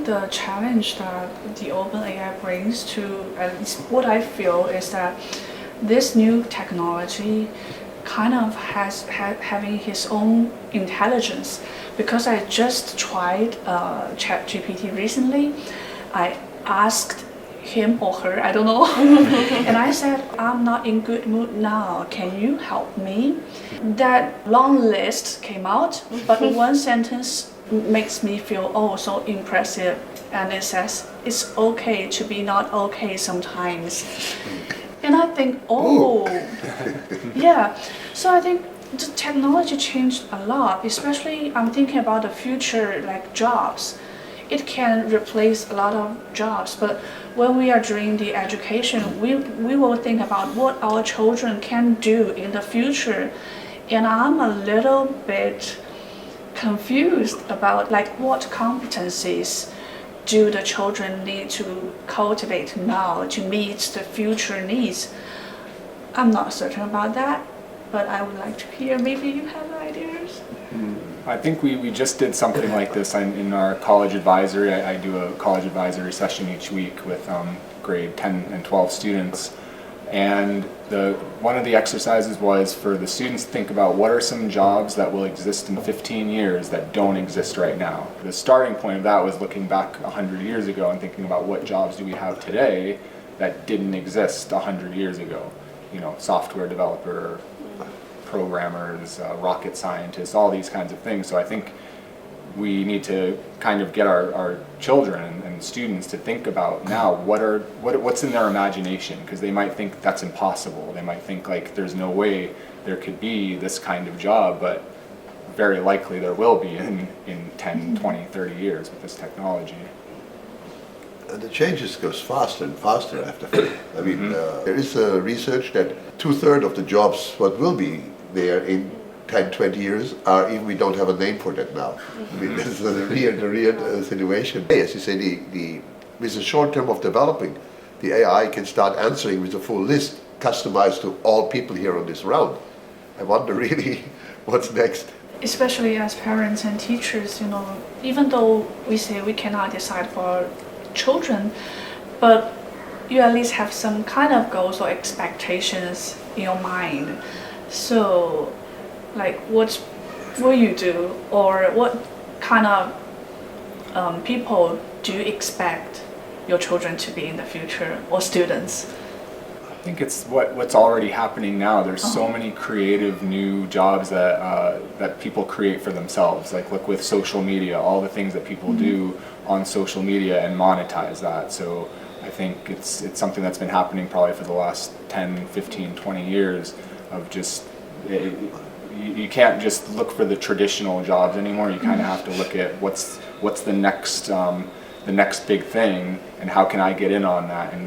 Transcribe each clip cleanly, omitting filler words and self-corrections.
think the challenge that the open AI brings to, at least what I feel, is that this new technology kind of having his own intelligence. Because I just tried ChatGPT recently, I asked him or her, I don't know, and I said, I'm not in good mood now, can you help me? That long list came out, but one sentence makes me feel so impressive, and it says it's okay to be not okay sometimes. And I think, yeah. So I think the technology changed a lot, especially I'm thinking about the future, like jobs. It can replace a lot of jobs, but when we are doing the education, we will think about what our children can do in the future. And I'm a little bit confused about like what competencies do the children need to cultivate now to meet the future needs. I'm not certain about that, but I would like to hear, maybe you have ideas. I think we just did something like this in our college advisory. I do a college advisory session each week with grade 10 and 12 students. And one of the exercises was for the students to think about what are some jobs that will exist in 15 years that don't exist right now. The starting point of that was looking back 100 years ago and thinking about what jobs do we have today that didn't exist 100 years ago. You know, software developer, programmers, rocket scientists, all these kinds of things. So I think we need to kind of get our children and students to think about now what's in their imagination, because they might think that's impossible. They might think like there's no way there could be this kind of job, but very likely there will be in 10, 20, 30 years with this technology. And the changes goes faster and faster after. I mean, there is research that 2/3 of the jobs what will be there in 10, 20 years are, even we don't have a name for that now. I mean, this is the real situation. As you say, with the short term of developing, the AI can start answering with a full list, customized to all people here on this round. I wonder really what's next. Especially as parents and teachers, you know, even though we say we cannot decide for children, but you at least have some kind of goals or expectations in your mind. So, like, what will you do, or what kind of people do you expect your children to be in the future, or students? I think it's what's already happening now. There's so many creative new jobs that people create for themselves. Like, look with social media, all the things that people do on social media and monetize that. So I think it's something that's been happening probably for the last 10, 15, 20 years of just, you can't just look for the traditional jobs anymore. You kind of have to look at what's the next big thing, and how can I get in on that, and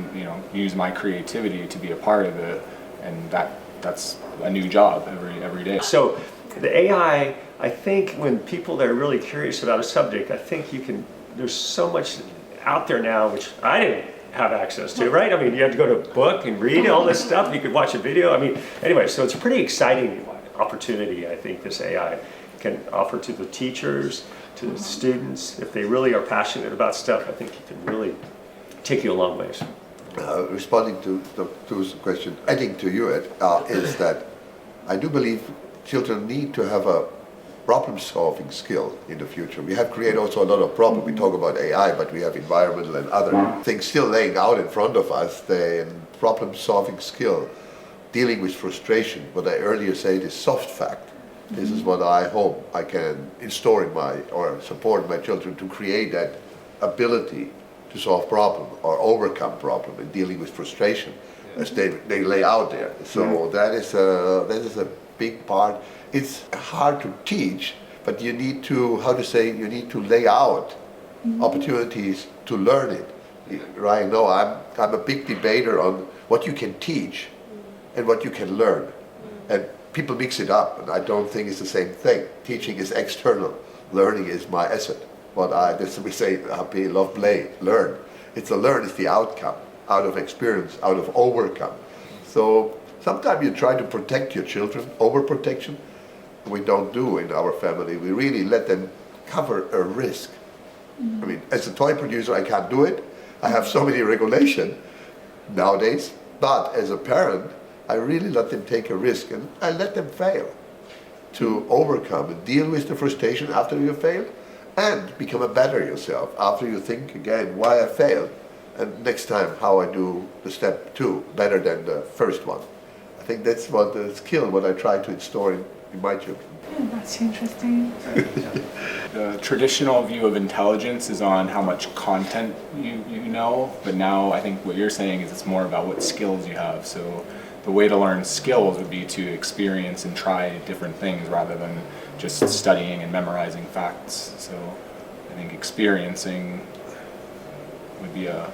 use my creativity to be a part of it, and that's a new job every day. So the AI, I think when people are really curious about a subject, I think there's so much out there now which I didn't have access to, right? I mean, you have to go to a book and read all this stuff. You could watch a video. I mean, anyway, so it's a pretty exciting opportunity, I think, this AI can offer to the teachers, to the students. If they really are passionate about stuff, I think it can really take you a long ways. Responding to the question, adding to you, Ed, is that I do believe children need to have a problem-solving skill in the future. We have created also a lot of problems. We talk about AI, but we have environmental and other things still laying out in front of us. The problem-solving skill, dealing with frustration, what I earlier said is soft fact. This is what I hope I can install or support my children to create that ability to solve problem or overcome problem in dealing with frustration as they lay out there. So that is a big part. It's hard to teach, but you need to, you need to lay out opportunities to learn it. Right now, I'm a big debater on what you can teach and what you can learn. And people mix it up, and I don't think it's the same thing. Teaching is external, learning is my asset. That's what we say, Hape, love, play, learn. It's the outcome, out of experience, out of overcome. So sometimes you try to protect your children, overprotection. We don't do in our family. We really let them cover a risk I mean, as a toy producer, I can't do it. I have so many regulations nowadays. But as a parent, I really let them take a risk and I let them fail to overcome and deal with the frustration after you fail and become a better yourself after you think again why I failed and next time how I do the step 2 better than the first one. I think that's what the skill, what I try to install in my children. Yeah, that's interesting. The traditional view of intelligence is on how much content you know, but now I think what you're saying is it's more about what skills you have. So the way to learn skills would be to experience and try different things rather than just studying and memorizing facts. So I think experiencing would be a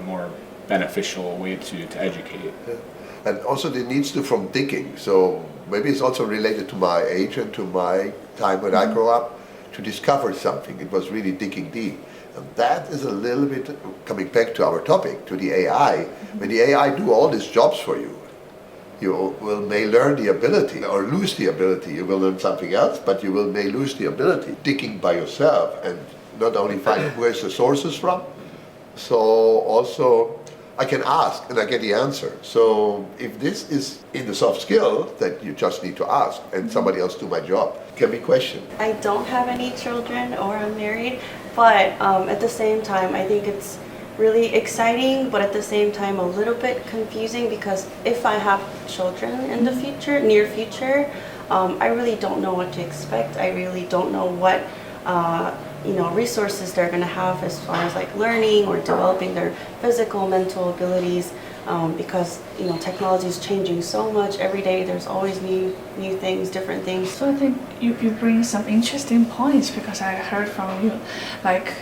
more beneficial way to educate. Yeah. And also the needs to from digging. So maybe it's also related to my age and to my time when I grew up to discover something. It was really digging deep. And that is a little bit coming back to our topic, to the AI. When the AI do all these jobs for you, you may learn the ability or lose the ability. You will learn something else, but you may lose the ability. Digging by yourself and not only find where's the sources from, so also I can ask and I get the answer. So if this is in the soft skill that you just need to ask and somebody else do my job, can be questioned. I don't have any children or I'm married, but at the same time I think it's really exciting, but at the same time a little bit confusing because if I have children in the future, near future, I really don't know what to expect. I really don't know what resources they're going to have as far as like learning or developing their physical, mental abilities, because technology is changing so much every day. There's always new things, different things. So I think you bring some interesting points because I heard from you, like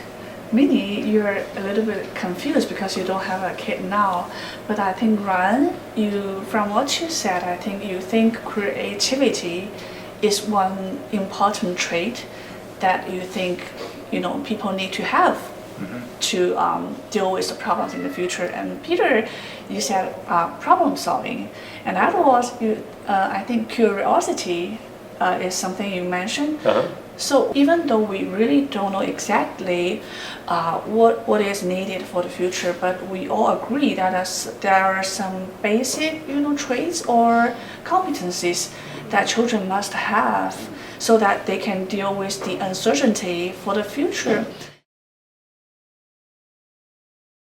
Minnie, you're a little bit confused because you don't have a kid now. But I think Ran, from what you said, I think you think creativity is one important trait that you think people need to have to deal with the problems in the future. And Peter, you said problem solving, and afterwards, I think curiosity is something you mentioned. So even though we really don't know exactly what is needed for the future, but we all agree that there are some basic traits or competencies that children must have so that they can deal with the uncertainty for the future.